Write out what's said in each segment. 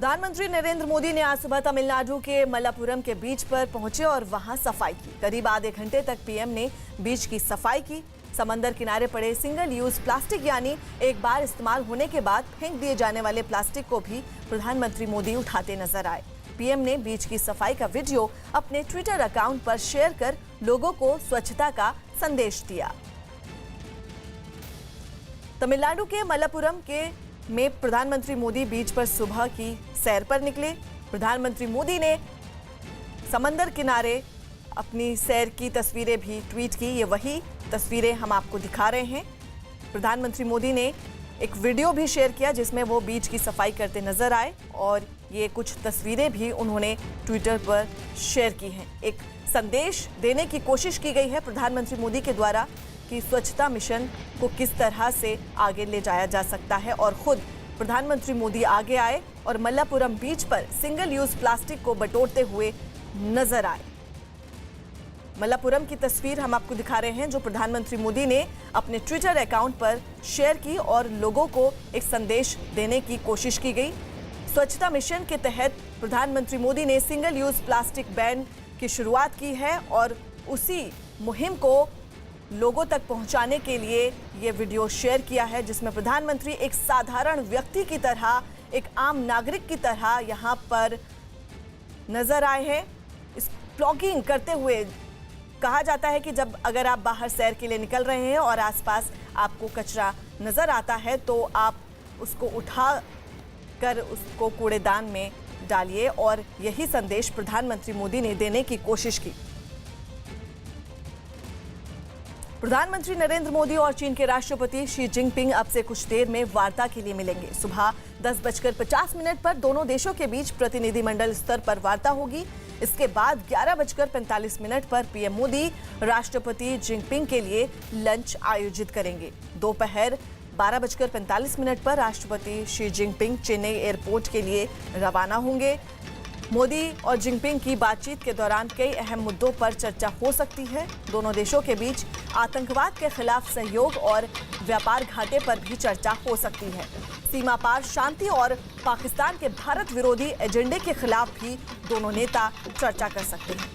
प्रधानमंत्री नरेंद्र मोदी ने आज सुबह तमिलनाडु के मल्लापुरम के बीच पर पहुंचे और वहां सफाई की। करीब आधे घंटे तक पीएम ने बीच की सफाई की। समंदर किनारे पड़े सिंगल यूज प्लास्टिक यानी एक बार इस्तेमाल होने के बाद फेंक दिए जाने वाले प्लास्टिक को भी प्रधानमंत्री मोदी उठाते नजर आए। पीएम ने बीच की सफाई का वीडियो अपने ट्विटर अकाउंट पर शेयर कर लोगों को स्वच्छता का संदेश दिया। तमिलनाडु के मल्लापुरम में प्रधानमंत्री मोदी बीच पर सुबह की सैर पर निकले। प्रधानमंत्री मोदी ने समंदर किनारे अपनी सैर की तस्वीरें भी ट्वीट की। ये वही तस्वीरें हम आपको दिखा रहे हैं। प्रधानमंत्री मोदी ने एक वीडियो भी शेयर किया जिसमें वो बीच की सफाई करते नजर आए और ये कुछ तस्वीरें भी उन्होंने ट्विटर पर शेयर की हैं। एक संदेश देने की कोशिश की गई है प्रधानमंत्री मोदी के द्वारा कि स्वच्छता मिशन को किस तरह से आगे ले जाया जा सकता है और खुद प्रधानमंत्री मोदी आगे आए और मल्लापुरम बीच पर सिंगल यूज प्लास्टिक को बटोरते हुए नजर आए। मल्लापुरम की तस्वीर हम आपको दिखा रहे हैं जो प्रधानमंत्री मोदी ने अपने ट्विटर अकाउंट पर शेयर की और लोगों को एक संदेश देने की कोशिश की गई। स्वच्छता मिशन के तहत प्रधानमंत्री मोदी ने सिंगल यूज प्लास्टिक बैन की शुरुआत की है और उसी मुहिम को लोगों तक पहुंचाने के लिए ये वीडियो शेयर किया है जिसमें प्रधानमंत्री एक साधारण व्यक्ति की तरह, एक आम नागरिक की तरह यहां पर नजर आए हैं। इस प्लॉगिंग करते हुए कहा जाता है कि जब अगर आप बाहर सैर के लिए निकल रहे हैं और आसपास आपको कचरा नजर आता है तो आप उसको उठा कर उसको कूड़ेदान में डालिए और यही संदेश प्रधानमंत्री मोदी ने देने की कोशिश की। प्रधानमंत्री नरेंद्र मोदी और चीन के राष्ट्रपति शी जिनपिंग अब से कुछ देर में वार्ता के लिए मिलेंगे। सुबह 10:50 पर दोनों देशों के बीच प्रतिनिधिमंडल स्तर पर वार्ता होगी। इसके बाद 11:45 पर पीएम मोदी राष्ट्रपति जिनपिंग के लिए लंच आयोजित करेंगे। दोपहर 12:45 पर राष्ट्रपति शी जिनपिंग चेन्नई एयरपोर्ट के लिए रवाना होंगे। मोदी और जिनपिंग की बातचीत के दौरान कई अहम मुद्दों पर चर्चा हो सकती है। दोनों देशों के बीच आतंकवाद के खिलाफ सहयोग और व्यापार घाटे पर भी चर्चा हो सकती है। सीमा पार शांति और पाकिस्तान के भारत विरोधी एजेंडे के खिलाफ भी दोनों नेता चर्चा कर सकते हैं।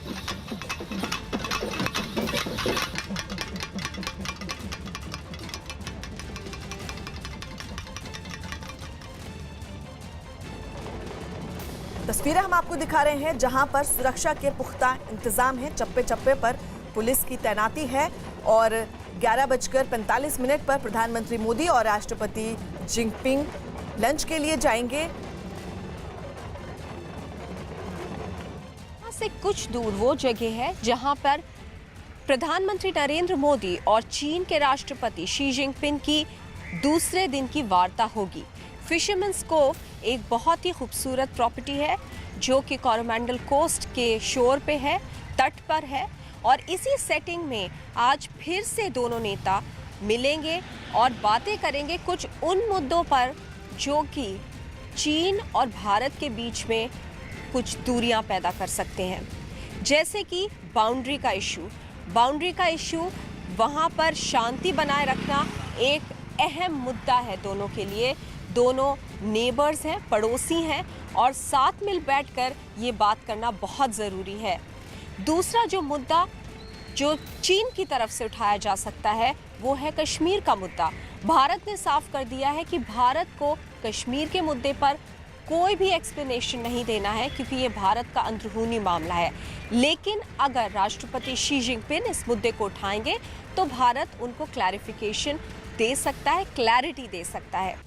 तस्वीरें हम आपको दिखा रहे हैं जहां पर सुरक्षा के पुख्ता इंतजाम है। चप्पे चप्पे पर पुलिस की तैनाती है और 11:45 पर प्रधानमंत्री मोदी और राष्ट्रपति जिनपिंग लंच के लिए जाएंगे। यहाँ से कुछ दूर वो जगह है जहां पर प्रधानमंत्री नरेंद्र मोदी और चीन के राष्ट्रपति शी जिनपिंग की दूसरे दिन की वार्ता होगी। फिशरमैन्स कोव एक बहुत ही खूबसूरत प्रॉपर्टी है जो कि कोरोमंडल कोस्ट के शोर पे है, तट पर है और इसी सेटिंग में आज फिर से दोनों नेता मिलेंगे और बातें करेंगे कुछ उन मुद्दों पर जो कि चीन और भारत के बीच में कुछ दूरियां पैदा कर सकते हैं, जैसे कि बाउंड्री का इशू। वहां पर शांति बनाए रखना एक अहम मुद्दा है दोनों के लिए। दोनों नेबर्स हैं, पड़ोसी हैं और साथ मिल बैठकर ये बात करना बहुत ज़रूरी है। दूसरा जो मुद्दा जो चीन की तरफ से उठाया जा सकता है वो है कश्मीर का मुद्दा। भारत ने साफ कर दिया है कि भारत को कश्मीर के मुद्दे पर कोई भी एक्सप्लेनेशन नहीं देना है क्योंकि ये भारत का अंदरूनी मामला है। लेकिन अगर राष्ट्रपति शी जिनपिंग इस मुद्दे को उठाएंगे तो भारत उनको क्लैरिफिकेशन दे सकता है, क्लैरिटी दे सकता है।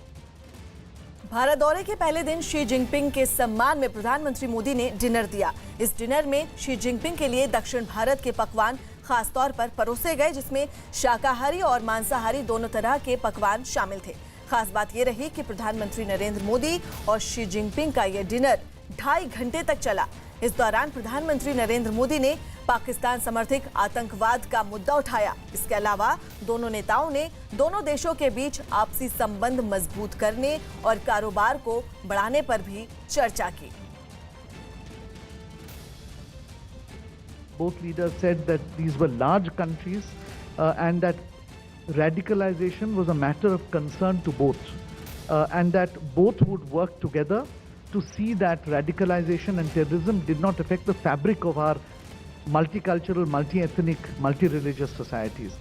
भारत दौरे के पहले दिन शी जिनपिंग के सम्मान में प्रधानमंत्री मोदी ने डिनर दिया। इस डिनर में शी जिनपिंग के लिए दक्षिण भारत के पकवान खास तौर पर परोसे गए जिसमें शाकाहारी और मांसाहारी दोनों तरह के पकवान शामिल थे। खास बात यह रही कि प्रधानमंत्री नरेंद्र मोदी और शी जिनपिंग का यह डिनर 2.5 घंटे तक चला। इस दौरान प्रधानमंत्री नरेंद्र मोदी ने पाकिस्तान समर्थित आतंकवाद का मुद्दा उठाया। इसके अलावा दोनों नेताओं ने दोनों देशों के बीच आपसी संबंध मजबूत करने और कारोबार को बढ़ाने पर भी चर्चा की। Both leaders said that these were large countries and that radicalization was a matter of concern to both and that both would work together to see that radicalization and terrorism did not affect the fabric of our multicultural, multi-ethnic, multi-religious societies.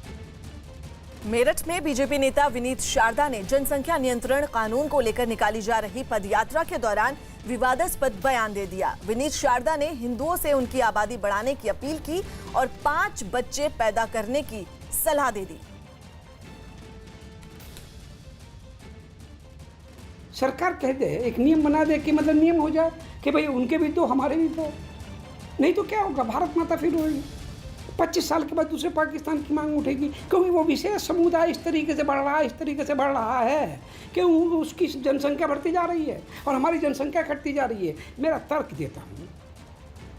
Meerut में BJP नेता विनीत शारदा ने जनसंख्या नियंत्रण कानून को लेकर निकाली जा रही पदयात्रा के दौरान विवादास्पद बयान दे दिया। विनीत शारदा ने हिंदुओं से उनकी आबादी बढ़ाने की अपील की और 5 बच्चे पैदा करने की सलाह दे दी। सरकार कह दे, एक नियम बना दे कि मतलब नियम हो जाए कि भाई उनके भी दो हमारे भी दो, नहीं तो क्या होगा, भारत माता फिर होगी। 25 साल के बाद दूसरे पाकिस्तान की मांग उठेगी, क्योंकि वो विशेष समुदाय इस तरीके से बढ़ रहा है, इस तरीके से बढ़ रहा है कि उसकी जनसंख्या बढ़ती जा रही है और हमारी जनसंख्या घटती जा रही है। मेरा तर्क देता हूँ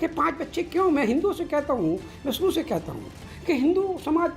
कि 5 बच्चे क्यों, मैं हिंदुओं से कहता हूँ, मैं शुरू से कहता हूँ कि हिंदू समाज